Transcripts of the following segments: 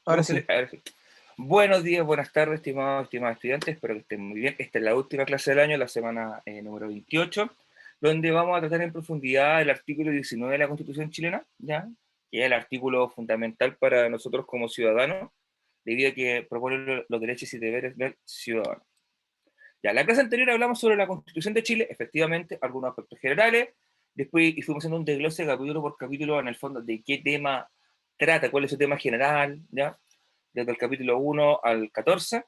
Ahora sí. A ver, sí. Buenos días, buenas tardes, estimados estudiantes. Espero que estén muy bien. Esta es la última clase del año, la semana número 28, donde vamos a tratar en profundidad el artículo 19 de la Constitución chilena, ¿ya? Que es el artículo fundamental para nosotros como ciudadanos, debido a que propone los derechos y deberes del ciudadano. Ya, la clase anterior hablamos sobre la Constitución de Chile, efectivamente, algunos aspectos generales. Después fuimos haciendo un desglose capítulo por capítulo, en el fondo, de qué tema trata, cuál es su tema general, ¿ya? Desde el capítulo 1 al 14,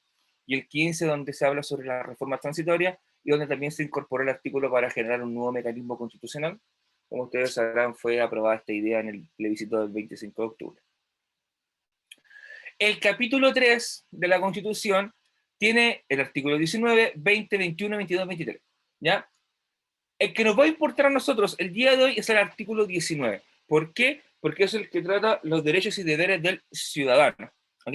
y el 15, donde se habla sobre las reformas transitorias, y donde también se incorporó el artículo para generar un nuevo mecanismo constitucional. Como ustedes sabrán, fue aprobada esta idea en el plebiscito del 25 de octubre. El capítulo 3 de la Constitución tiene el artículo 19, 20, 21, 22, 23. ¿Ya? El que nos va a importar a nosotros el día de hoy es el artículo 19. ¿Por qué? Porque es el que trata los derechos y deberes del ciudadano. ¿Ok?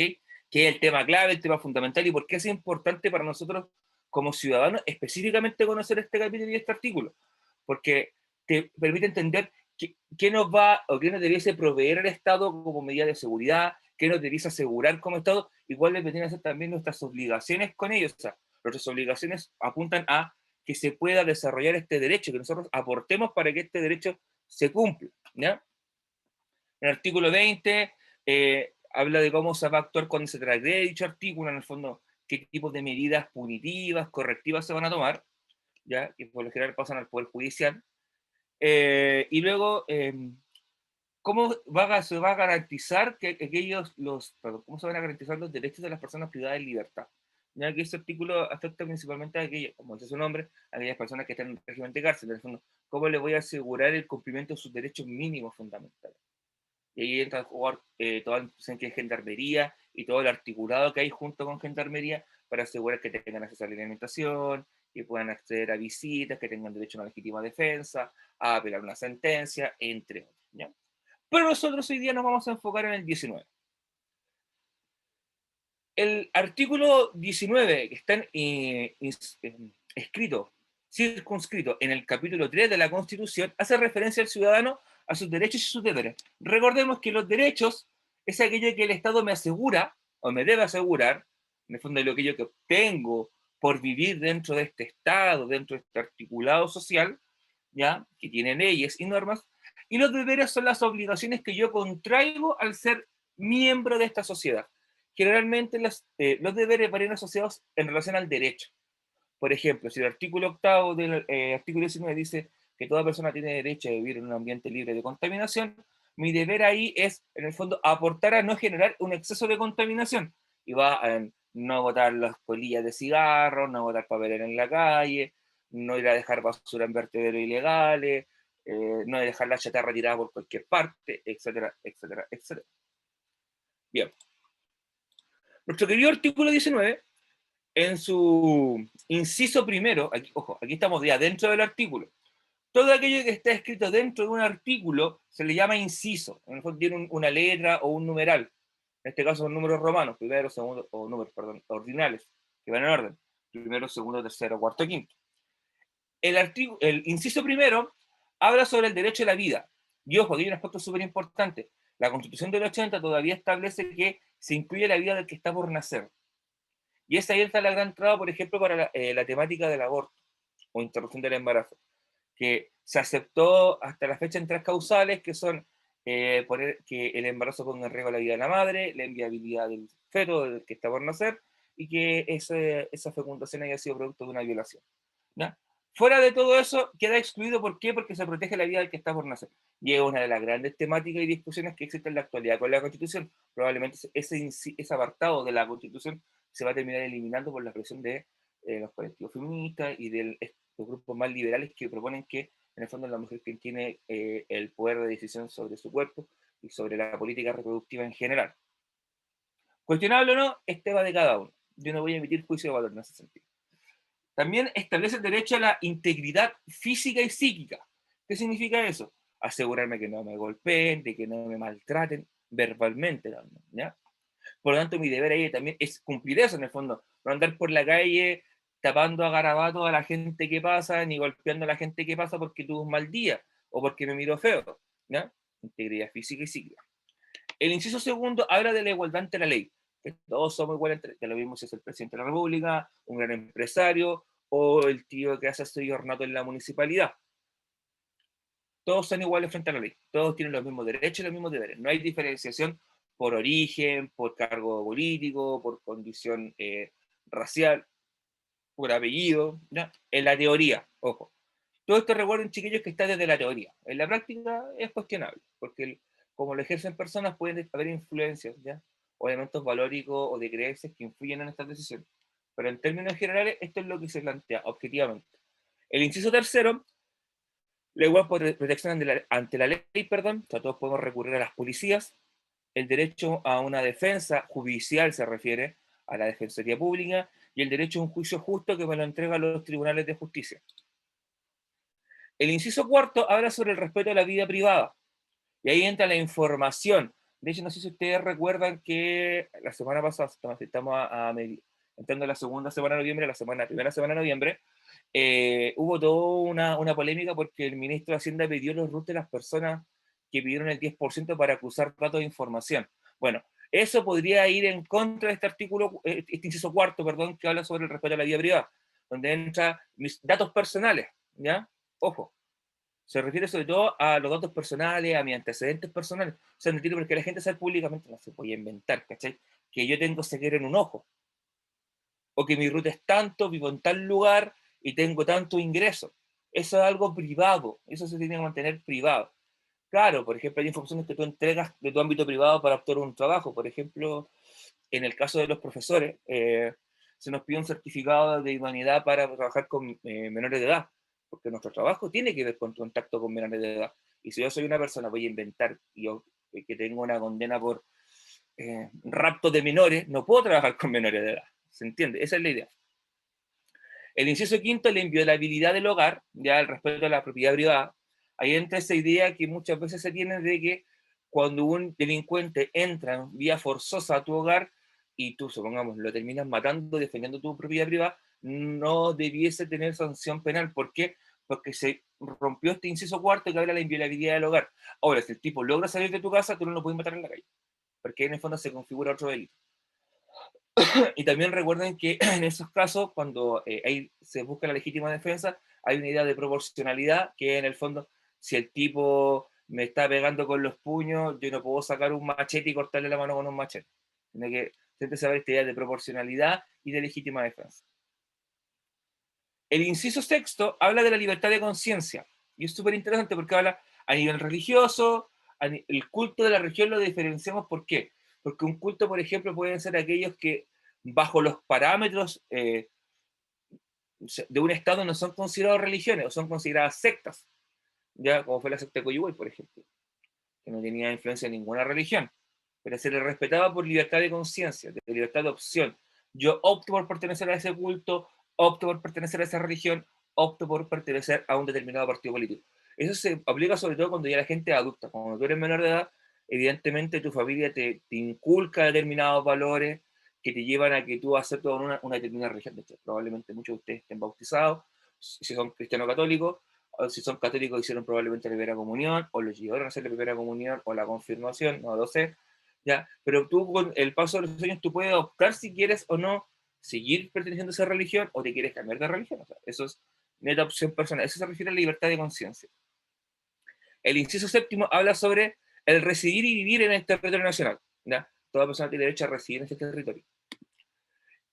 Que es el tema clave, el tema fundamental, y por qué es importante para nosotros como ciudadanos específicamente conocer este capítulo y este artículo. Porque te permite entender qué nos va o qué nos debiese proveer el Estado como medida de seguridad, qué nos debiese asegurar como Estado, y cuáles deberían ser también nuestras obligaciones con ellos. O sea, nuestras obligaciones apuntan a que se pueda desarrollar este derecho, que nosotros aportemos para que este derecho se cumpla. ¿Ya? El artículo 20 habla de cómo se va a actuar cuando se transgrede dicho artículo, en el fondo, qué tipos de medidas punitivas, correctivas se van a tomar, ¿ya? Que por lo general pasan al Poder Judicial. Y luego, ¿cómo se va a garantizar que cómo se van a garantizar los derechos de las personas privadas de libertad? Ya que ese artículo afecta principalmente a aquellas, como dice su nombre, a aquellas personas que están en régimen de cárcel. En el fondo, ¿cómo les voy a asegurar el cumplimiento de sus derechos mínimos fundamentales? Y ahí entra a jugar toda la institución que es Gendarmería y todo el articulado que hay junto con Gendarmería para asegurar que tengan acceso a la alimentación, que puedan acceder a visitas, que tengan derecho a una legítima defensa, a apelar una sentencia, entre otros. ¿Ya? Pero nosotros hoy día nos vamos a enfocar en el 19. El artículo 19, que está escrito, circunscrito en el capítulo 3 de la Constitución, hace referencia al ciudadano a sus derechos y sus deberes. Recordemos que los derechos es aquello que el Estado me asegura, o me debe asegurar, en el fondo de lo que yo que obtengo por vivir dentro de este Estado, dentro de este articulado social, ¿ya? Que tiene leyes y normas, y los deberes son las obligaciones que yo contraigo al ser miembro de esta sociedad. Generalmente los deberes varían asociados en relación al derecho. Por ejemplo, si el artículo 8 del artículo 19 dice que toda persona tiene derecho a vivir en un ambiente libre de contaminación, mi deber ahí es, en el fondo, aportar a no generar un exceso de contaminación. Y va a no botar las colillas de cigarros, no botar papel en la calle, no ir a dejar basura en vertederos ilegales, no dejar la chatarra tirada por cualquier parte, etcétera, etcétera, etcétera. Bien. Nuestro querido artículo 19, en su inciso primero, aquí, ojo, aquí estamos ya dentro del artículo. Todo aquello que está escrito dentro de un artículo se le llama inciso. En el fondo tiene una letra o un numeral. En este caso son números romanos, primero, segundo, o números, perdón, ordinales, que van en orden. Primero, segundo, tercero, cuarto, quinto. El inciso primero habla sobre el derecho a la vida. Y ojo, aquí hay un aspecto súper importante. La Constitución del 80 todavía establece que se incluye la vida del que está por nacer. Y esa ahí está la gran traba, por ejemplo, para la temática del aborto o interrupción del embarazo, que se aceptó hasta la fecha en tres causales, que son poner que el embarazo ponga en riesgo la vida de la madre, la inviabilidad del feto del que está por nacer, y que esa fecundación haya sido producto de una violación. ¿Ya? Fuera de todo eso, queda excluido. ¿Por qué? Porque se protege la vida del que está por nacer. Y es una de las grandes temáticas y discusiones que existen en la actualidad con la Constitución. Probablemente ese apartado de la Constitución se va a terminar eliminando por la presión de los colectivos feministas y de los grupos más liberales que proponen que, en el fondo, la mujer quien tiene el poder de decisión sobre su cuerpo y sobre la política reproductiva en general. Cuestionable o no, este va de cada uno. Yo no voy a emitir juicio de valor en ese sentido. También establece el derecho a la integridad física y psíquica. ¿Qué significa eso? Asegurarme que no me golpeen, de que no me maltraten verbalmente también, ¿ya? Por lo tanto, mi deber ahí también es cumplir eso, en el fondo. No andar por la calle tapando a garabato a la gente que pasa, ni golpeando a la gente que pasa porque tuvo un mal día o porque me miró feo, ¿ya? Integridad física y psíquica. El inciso segundo habla de la igualdad ante la ley, que todos somos iguales, que lo mismo si es el presidente de la República, un gran empresario o el tío que hace su ornato en la municipalidad. Todos son iguales frente a la ley, todos tienen los mismos derechos y los mismos deberes. No hay diferenciación por origen, por cargo político, por condición racial, por apellido, ¿no? En la teoría, ojo. Todo esto recuerden, chiquillos, que está desde la teoría. En la práctica es cuestionable, porque como lo ejercen personas pueden haber influencias, ¿ya? O elementos valóricos o de creencias que influyen en estas decisiones. Pero en términos generales, esto es lo que se plantea objetivamente. El inciso tercero, la igual protección ante la ley, perdón, o sea, todos podemos recurrir a las policías, el derecho a una defensa judicial se refiere a la Defensoría Pública, y el derecho a un juicio justo que me lo entregan los tribunales de justicia. El inciso cuarto habla sobre el respeto a la vida privada, y ahí entra la información. De hecho, no sé si ustedes recuerdan que la semana pasada, estamos entrando a la segunda semana de noviembre, la primera semana de noviembre, hubo toda una polémica porque el ministro de Hacienda pidió los RUT de las personas que pidieron el 10% para acusar datos de información. Bueno, eso podría ir en contra de este artículo, este inciso cuarto, perdón, que habla sobre el respeto a la vida privada, donde entra mis datos personales, ¿ya? Ojo, se refiere sobre todo a los datos personales, a mis antecedentes personales. O sea, no entiendo por qué la gente sabe públicamente, no se puede inventar, ¿cachai? Que yo tengo ceguera en un ojo, o que mi ruta es tanto, vivo en tal lugar y tengo tanto ingreso. Eso es algo privado, eso se tiene que mantener privado. Claro, por ejemplo, hay informaciones que tú entregas de tu ámbito privado para obtener un trabajo. Por ejemplo, en el caso de los profesores, se nos pide un certificado de idoneidad para trabajar con menores de edad, porque nuestro trabajo tiene que ver con contacto con menores de edad. Y si yo soy una persona, voy a inventar yo, que tengo una condena por rapto de menores, no puedo trabajar con menores de edad. ¿Se entiende? Esa es la idea. El inciso quinto, la inviolabilidad del hogar, ya el respeto a la propiedad privada. Ahí entra esa idea que muchas veces se tiene de que cuando un delincuente entra en vía forzosa a tu hogar y tú, supongamos, lo terminas matando, defendiendo tu propiedad privada, no debiese tener sanción penal. ¿Por qué? Porque se rompió este inciso cuarto que habla de la inviolabilidad del hogar. Ahora, si el tipo logra salir de tu casa, tú no lo puedes matar en la calle, porque en el fondo se configura otro delito. Y también recuerden que en esos casos, cuando se busca la legítima defensa, hay una idea de proporcionalidad, que en el fondo, si el tipo me está pegando con los puños, yo no puedo sacar un machete y cortarle la mano con un machete. Tiene que siempre saber esta idea de proporcionalidad y de legítima defensa. El inciso sexto habla de la libertad de conciencia, y es súper interesante porque habla a nivel religioso, el culto de la religión lo diferenciamos. ¿Por qué? Porque un culto, por ejemplo, pueden ser aquellos que bajo los parámetros de un Estado no son considerados religiones o son consideradas sectas, ya como fue la secta de Coyhaique, por ejemplo, que no tenía influencia en ninguna religión, pero se le respetaba por libertad de conciencia, de libertad de opción. Yo opto por pertenecer a ese culto, opto por pertenecer a esa religión, opto por pertenecer a un determinado partido político. Eso se aplica sobre todo cuando ya la gente es adulta. Cuando tú eres menor de edad, evidentemente tu familia te inculca determinados valores que te llevan a que tú aceptes una determinada religión. De hecho, probablemente muchos de ustedes estén bautizados, si son cristianos católicos, o si son católicos hicieron probablemente la primera comunión, o los llevaron a hacer la primera comunión, o la confirmación, no lo sé, ¿ya? Pero tú con el paso de los años tú puedes optar si quieres o no seguir perteneciendo a esa religión o te quieres cambiar de religión. O sea, eso es neta opción personal. Eso se refiere a la libertad de conciencia. El inciso séptimo habla sobre el residir y vivir en el territorio nacional, ¿ya? Toda persona tiene derecho a residir en este territorio.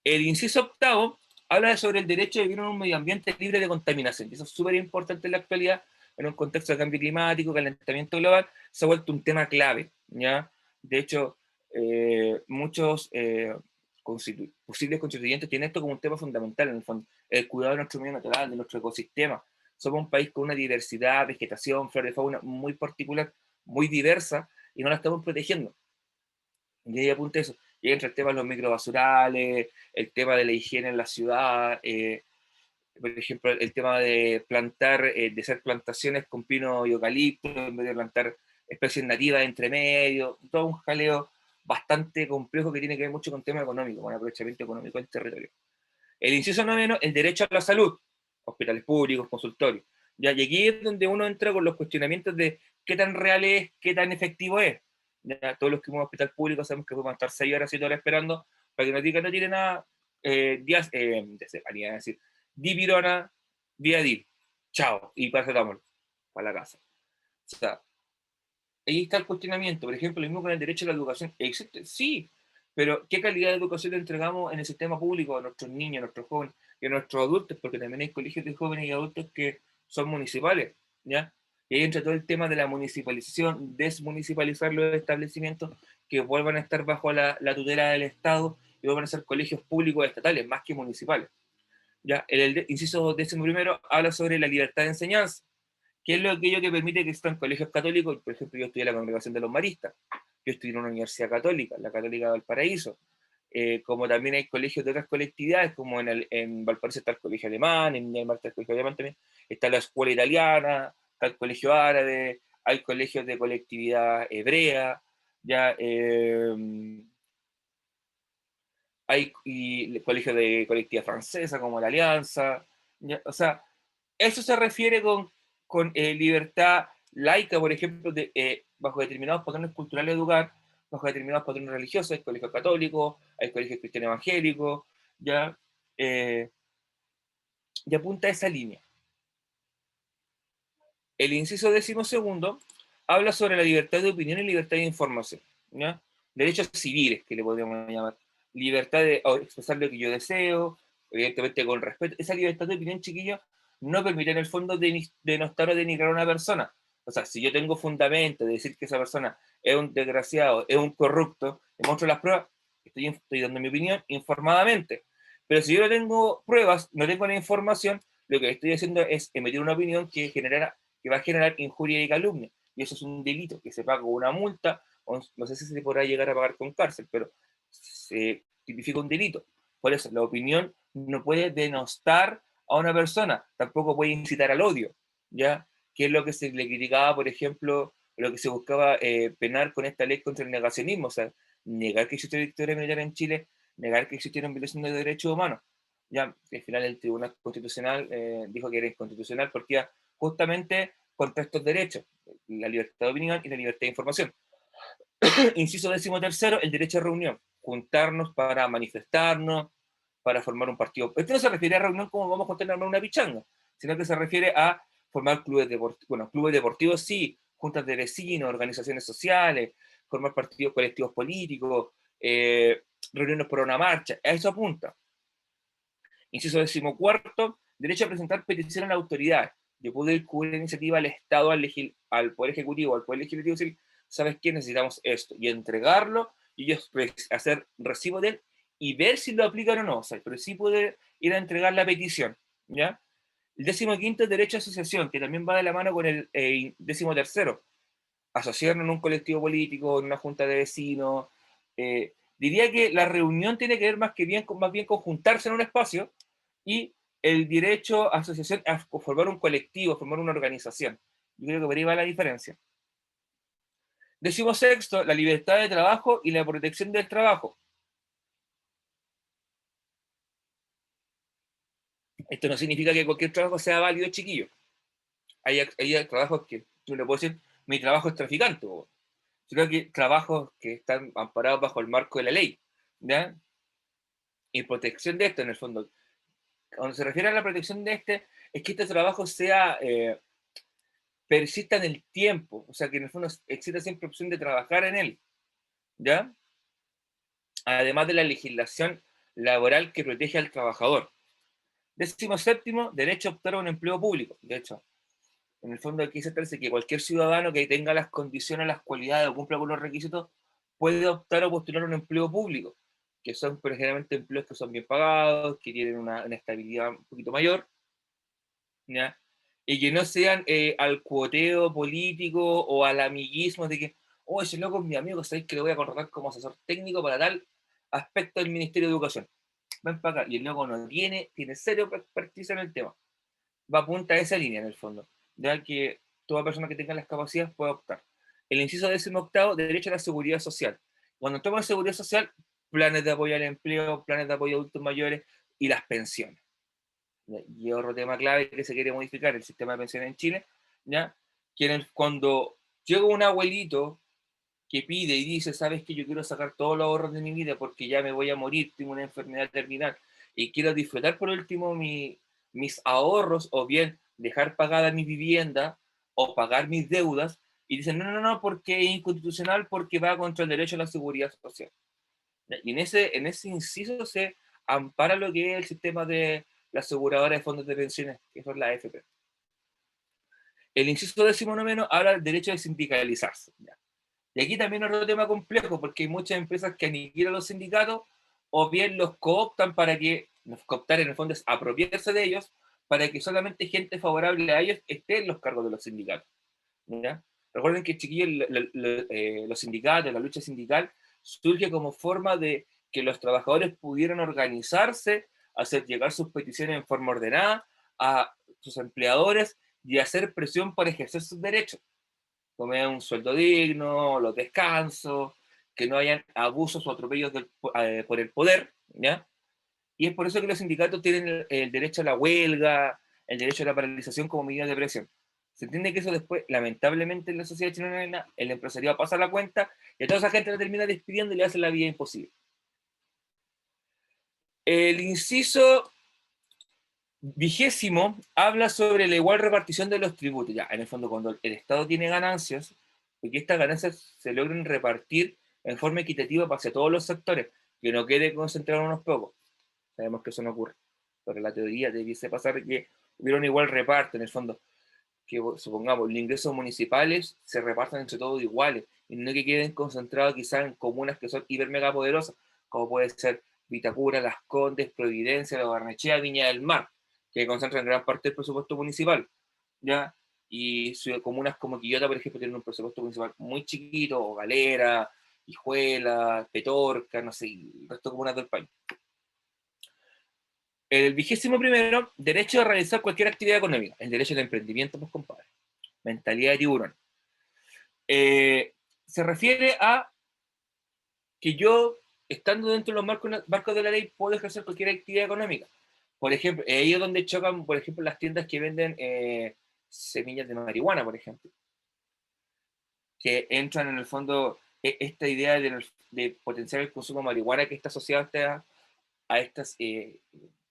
El inciso octavo habla sobre el derecho de vivir en un medio ambiente libre de contaminación. Y eso es súper importante en la actualidad, en un contexto de cambio climático, calentamiento global, se ha vuelto un tema clave, ¿ya? De hecho, muchos posibles constituyentes tienen esto como un tema fundamental, en el fondo, el cuidado de nuestro medio natural, de nuestro ecosistema. Somos un país con una diversidad, vegetación, flora y fauna muy particular, muy diversa, y no la estamos protegiendo. Y ahí apunta eso. Y entra el tema de los microbasurales, el tema de la higiene en la ciudad, por ejemplo, el tema de plantar, de hacer plantaciones con pino y eucalipto, en vez de plantar especies nativas entre medio, todo un jaleo bastante complejo que tiene que ver mucho con temas económicos, con aprovechamiento económico del territorio. El inciso noveno, el derecho a la salud, hospitales públicos, consultorios. Ya, y aquí es donde uno entra con los cuestionamientos de qué tan real es, qué tan efectivo es. Ya, todos los que vamos a hospital público sabemos que podemos estar 6 horas, 7 horas esperando para que nos digan no tiene nada, días, de cefalia, es decir, dipirona, Viadil, chao, y paracetamol, para la casa. O sea, ahí está el cuestionamiento. Por ejemplo, lo mismo con el derecho a la educación. ¿Existe? Sí, pero ¿qué calidad de educación le entregamos en el sistema público a nuestros niños, a nuestros jóvenes y a nuestros adultos? Porque también hay colegios de jóvenes y adultos que son municipales, ¿ya? Y ahí entra todo el tema de la municipalización, desmunicipalizar los establecimientos que vuelvan a estar bajo la tutela del Estado y vuelvan a ser colegios públicos estatales, más que municipales. ¿Ya? El inciso 11 habla sobre la libertad de enseñanza, que es lo aquello que permite que existan colegios católicos. Por ejemplo, yo estudié en la Congregación de los Maristas, yo estudié en una universidad católica, la Católica de Valparaíso, como también hay colegios de otras colectividades, como en Valparaíso está el colegio alemán, en Ñaimar está el colegio alemán también, está la escuela italiana, está el colegio árabe, hay colegios de colectividad hebrea, ya hay y colegios de colectividad francesa como la Alianza, ya, o sea, eso se refiere con libertad laica, por ejemplo, bajo determinados patrones culturales de educar, bajo determinados patrones religiosos, hay colegios católicos, hay colegios cristianos evangélicos, ya, eh, y apunta a esa línea. El inciso 12 habla sobre la libertad de opinión y libertad de información, ¿ya? Derechos civiles, que le podríamos llamar. Libertad de expresar lo que yo deseo, evidentemente con respeto. Esa libertad de opinión, chiquillo, no permite en el fondo denostar o denigrar a una persona. O sea, si yo tengo fundamento de decir que esa persona es un desgraciado, es un corrupto, demuestro las pruebas, estoy dando mi opinión informadamente. Pero si yo no tengo pruebas, no tengo la información, lo que estoy haciendo es emitir una opinión que va a generar injuria y calumnia. Y eso es un delito que se paga con una multa, o no sé si se podrá llegar a pagar con cárcel, pero se tipifica un delito. Por eso, la opinión no puede denostar a una persona, tampoco puede incitar al odio, ¿ya? Que es lo que se le criticaba, por ejemplo, lo que se buscaba penar con esta ley contra el negacionismo, o sea, negar que existió dictadura militar en Chile, negar que existieron violaciones de derechos humanos. Ya, al final el Tribunal Constitucional dijo que era inconstitucional porque iba justamente contra estos derechos, la libertad de opinión y la libertad de información. Inciso 13, el derecho a reunión, juntarnos para manifestarnos, para formar un partido. Esto no se refiere a reunión como vamos a contar una pichanga, sino que se refiere a formar clubes deportivos, bueno, clubes deportivos sí, juntas de vecinos, organizaciones sociales, formar partidos colectivos políticos, reunirnos por una marcha, a eso apunta. Inciso 14, derecho a presentar petición a la autoridad, de poder cubrir la iniciativa al Estado, al Poder Ejecutivo, al Poder Legislativo, decir, ¿sabes qué? Necesitamos esto, y entregarlo, y ellos hacer recibo de él, y ver si lo aplican o no, o sea, pero sí poder ir a entregar la petición, ¿ya? El 15 es derecho a asociación, que también va de la mano con el 13, asociarnos en un colectivo político, en una junta de vecinos. Diría que la reunión tiene que ver más bien con juntarse en un espacio y el derecho a asociación a formar un colectivo, a formar una organización. Yo creo que por ahí va la diferencia. 16, la libertad de trabajo y la protección del trabajo. Esto no significa que cualquier trabajo sea válido, chiquillo. Hay trabajos que tú le puedes decir, mi trabajo es traficante, sino que trabajos que están amparados bajo el marco de la ley, ¿ya? Y protección de esto, en el fondo. Cuando se refiere a la protección de es que este trabajo sea, persista en el tiempo, o sea, que en el fondo exista siempre opción de trabajar en él, ¿ya? Además de la legislación laboral que protege al trabajador. 17, derecho a optar a un empleo público. De hecho, en el fondo aquí se establece que cualquier ciudadano que tenga las condiciones, las cualidades o cumpla con los requisitos puede optar o postular un empleo público, que son pues, generalmente empleos que son bien pagados, que tienen una estabilidad un poquito mayor, ¿ya? Y que no sean al cuoteo político o al amiguismo de que, oh, ese loco es mi amigo, sabéis que lo voy a contratar como asesor técnico para tal aspecto del Ministerio de Educación. Ven para acá. Y el loco no tiene serio expertise en el tema. Va a apunta a esa línea en el fondo, ya que toda persona que tenga las capacidades puede optar. El inciso 18, derecho a la seguridad social. Cuando toma seguridad social, planes de apoyo al empleo, planes de apoyo a adultos mayores y las pensiones. Y otro tema clave que se quiere modificar el sistema de pensiones en Chile, ¿ya? Cuando llega un abuelito que pide y dice, sabes que yo quiero sacar todos los ahorros de mi vida porque ya me voy a morir, tengo una enfermedad terminal y quiero disfrutar por último mis ahorros o bien dejar pagada mi vivienda o pagar mis deudas, y dicen, no, no, no, porque es inconstitucional, porque va contra el derecho a la seguridad social. Y en ese inciso se ampara lo que es el sistema de la aseguradora de fondos de pensiones, que son la AFP. El inciso 19 habla del derecho de sindicalizarse. ¿Ya? Y aquí también es otro tema complejo, porque hay muchas empresas que aniquilan los sindicatos o bien los cooptan para que, cooptar en el fondo es apropiarse de ellos, para que solamente gente favorable a ellos esté en los cargos de los sindicatos. ¿Ya? Recuerden que, chiquillos, los sindicatos, la lucha sindical, surge como forma de que los trabajadores pudieran organizarse, hacer llegar sus peticiones en forma ordenada a sus empleadores y hacer presión para ejercer sus derechos, como un sueldo digno, los descansos, que no hayan abusos o atropellos por el poder, ¿ya? Y es por eso que los sindicatos tienen el derecho a la huelga, el derecho a la paralización como medida de presión. Se entiende que eso después, lamentablemente, en la sociedad chilena, el empresariado pasa la cuenta y a toda esa gente la termina despidiendo y le hace la vida imposible. El inciso 20 habla sobre la igual repartición de los tributos. Ya, en el fondo, cuando el Estado tiene ganancias, y que estas ganancias se logren repartir en forma equitativa hacia todos los sectores, que no quede concentrado en unos pocos. Sabemos que eso no ocurre, pero la teoría debiese pasar que hubiera un igual reparto, en el fondo, que supongamos los ingresos municipales se repartan entre todos iguales, y no que queden concentrados quizás en comunas que son hiper mega poderosas, como puede ser Vitacura, Las Condes, Providencia, La Barnechea, Viña del Mar, que concentran gran parte del presupuesto municipal, ¿ya? Y comunas como Quillota, por ejemplo, tienen un presupuesto municipal muy chiquito, o Galera, Hijuela, Petorca, no sé, el resto de comunas del país. El 21, derecho a realizar cualquier actividad económica. El derecho al emprendimiento, pues, compadre. Mentalidad de tiburón. Se refiere a que yo, estando dentro de los marcos de la ley, puedo ejercer cualquier actividad económica. Por ejemplo, ahí es donde chocan, por ejemplo, las tiendas que venden semillas de marihuana, por ejemplo, que entran en el fondo esta idea de potenciar el consumo de marihuana que está asociada a estas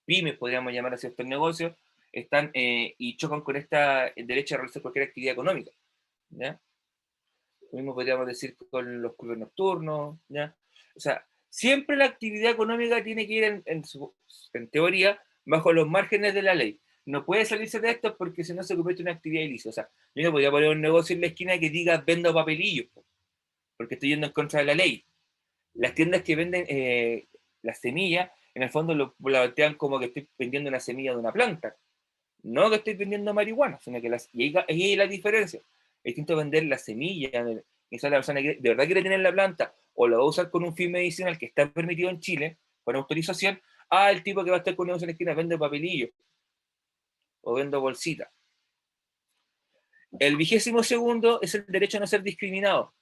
pymes, podríamos llamar así, estos negocios, están y chocan con el derecho a realizar cualquier actividad económica. ¿Ya? Lo mismo podríamos decir con los clubes nocturnos, ¿ya? O sea, siempre la actividad económica tiene que ir en teoría bajo los márgenes de la ley. No puede salirse de esto porque si no se convierte en una actividad ilícita. O sea, yo no podría poner un negocio en la esquina que diga vendo papelillos, porque estoy yendo en contra de la ley. Las tiendas que venden las semillas, en el fondo lo plantean como que estoy vendiendo una semilla de una planta. No que estoy vendiendo marihuana, sino que y ahí hay la diferencia. Es distinto vender la semilla, quizás la persona que de verdad quiere tener la planta o la va a usar con un fin medicinal que está permitido en Chile, con autorización, el tipo que va a estar con negocio en la esquina vende papelillos o vende bolsitas. El 22 es el derecho a no ser discriminado.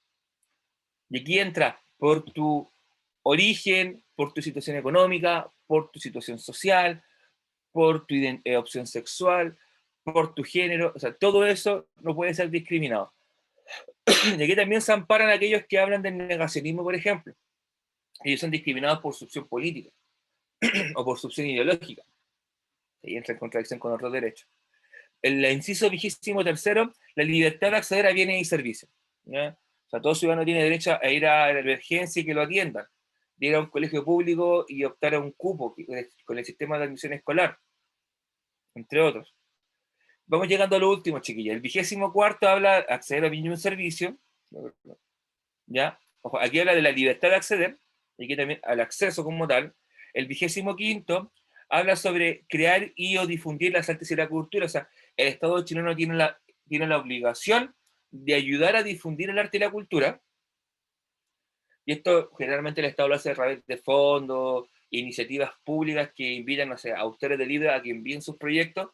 Y aquí entra por tu origen, por tu situación económica, por tu situación social, por tu opción sexual, por tu género, o sea, todo eso no puede ser discriminado. Y aquí también se amparan aquellos que hablan del negacionismo, por ejemplo. Ellos son discriminados por su opción política o por su opción ideológica. Y entra en contradicción con otros derechos. El inciso 23, la libertad de acceder a bienes y servicios. ¿Ya? O sea, todo ciudadano tiene derecho a ir a la emergencia y que lo atiendan, de ir a un colegio público y optar a un cupo con el sistema de admisión escolar, entre otros. Vamos llegando a lo último, chiquillos. El 24 habla de acceder a bienes y un servicio, ¿ya? Ojo, aquí habla de la libertad de acceder, y aquí también al acceso como tal. El 25 habla sobre crear y o difundir las artes y la cultura. O sea, el Estado chileno tiene la obligación de ayudar a difundir el arte y la cultura. Y esto generalmente el Estado lo hace a través de fondos, iniciativas públicas que invitan, no sé, a autores de libros a que envíen sus proyectos.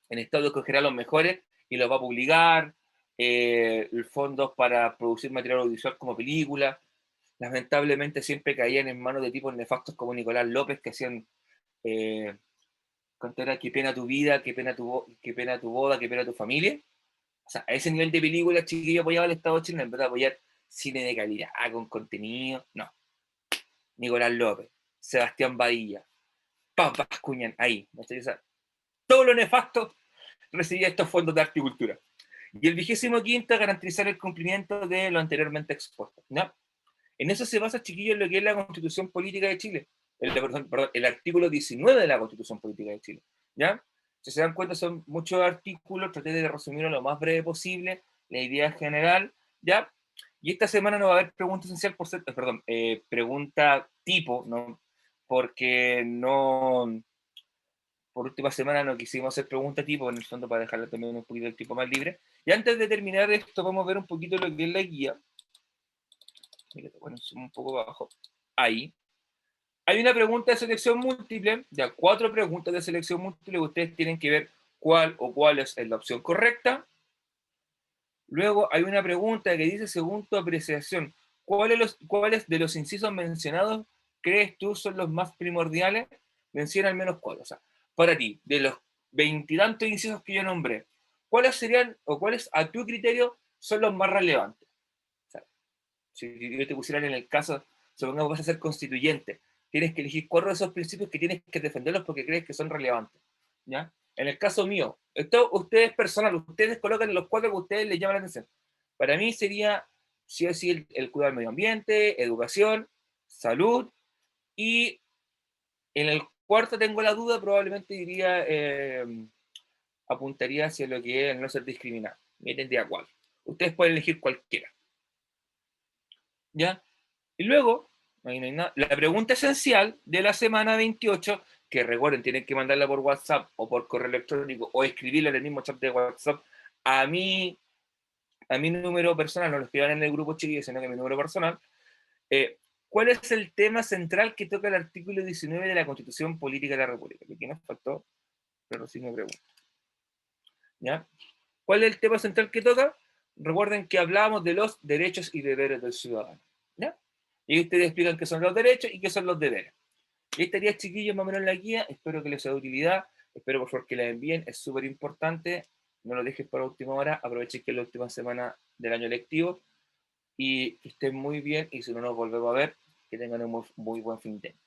El Estado escogerá los mejores y los va a publicar. Fondos para producir material audiovisual como películas. Lamentablemente siempre caían en manos de tipos nefastos como Nicolás López, que hacían contar qué pena tu vida, qué pena tu boda, qué pena tu familia. O sea, a ese nivel de película, chiquillo, apoyaba al Estado chileno, en vez de apoyar cine de calidad, con contenido, no. Nicolás López, Sebastián Badilla, Paz Bascuñán, ahí. O sea, todo lo nefasto recibía estos fondos de arte y cultura. Y el 25º, garantizar el cumplimiento de lo anteriormente expuesto. ¿No? En eso se basa, chiquillos, en lo que es la Constitución Política de Chile. El artículo 19 de la Constitución Política de Chile. ¿Ya? Si se dan cuenta, son muchos artículos, traté de resumirlo lo más breve posible, la idea general, ¿ya? Y esta semana no va a haber pregunta esencial por ser, perdón, pregunta tipo, ¿no? Porque no, por última semana no quisimos hacer pregunta tipo, en el fondo para dejarle también un poquito el tipo más libre. Y antes de terminar esto, vamos a ver un poquito lo que es la guía. Mira, bueno, un poco abajo. Ahí. Hay una pregunta de selección múltiple, ya 4 preguntas de selección múltiple, ustedes tienen que ver cuál o cuáles es la opción correcta. Luego hay una pregunta que dice, según tu apreciación, ¿cuáles de los incisos mencionados crees tú son los más primordiales? Menciona al menos 4. O sea, para ti, de los 20 y tantos incisos que yo nombré, ¿cuáles serían o cuáles a tu criterio son los más relevantes? O sea, si yo te pusiera en el caso, supongamos que vas a ser constituyente, tienes que elegir 4 de esos principios que tienes que defenderlos porque crees que son relevantes. ¿Ya? En el caso mío, esto ustedes personal, ustedes colocan los 4 que ustedes les llaman la atención. Para mí sería, sí o sí, el cuidado del medio ambiente, educación, salud, y en el cuarto tengo la duda, probablemente diría, apuntaría hacia lo que es el no ser discriminado. Me tendría cuál. Ustedes pueden elegir cualquiera. ¿Ya? Y luego, ahí no hay nada, la pregunta esencial de la semana 28, que recuerden, tienen que mandarla por WhatsApp o por correo electrónico o escribirla en el mismo chat de WhatsApp a mi, a mi número personal, no lo escriban en el grupo chiquillo, sino que mi número personal. ¿Cuál es el tema central que toca el artículo 19 de la Constitución Política de la República? Aquí nos faltó, pero sí me pregunto. ¿Ya? ¿Cuál es el tema central que toca? Recuerden que hablábamos de los derechos y deberes del ciudadano. ¿Ya? Y ustedes explican qué son los derechos y qué son los deberes. Y estaría, chiquillos, más o menos en la guía. Espero que les sea de utilidad. Espero, por favor, que la envíen. Es súper importante. No lo dejes para última hora. Aprovechen que es la última semana del año lectivo. Y que estén muy bien. Y si no nos volvemos a ver, que tengan un muy buen fin de semana.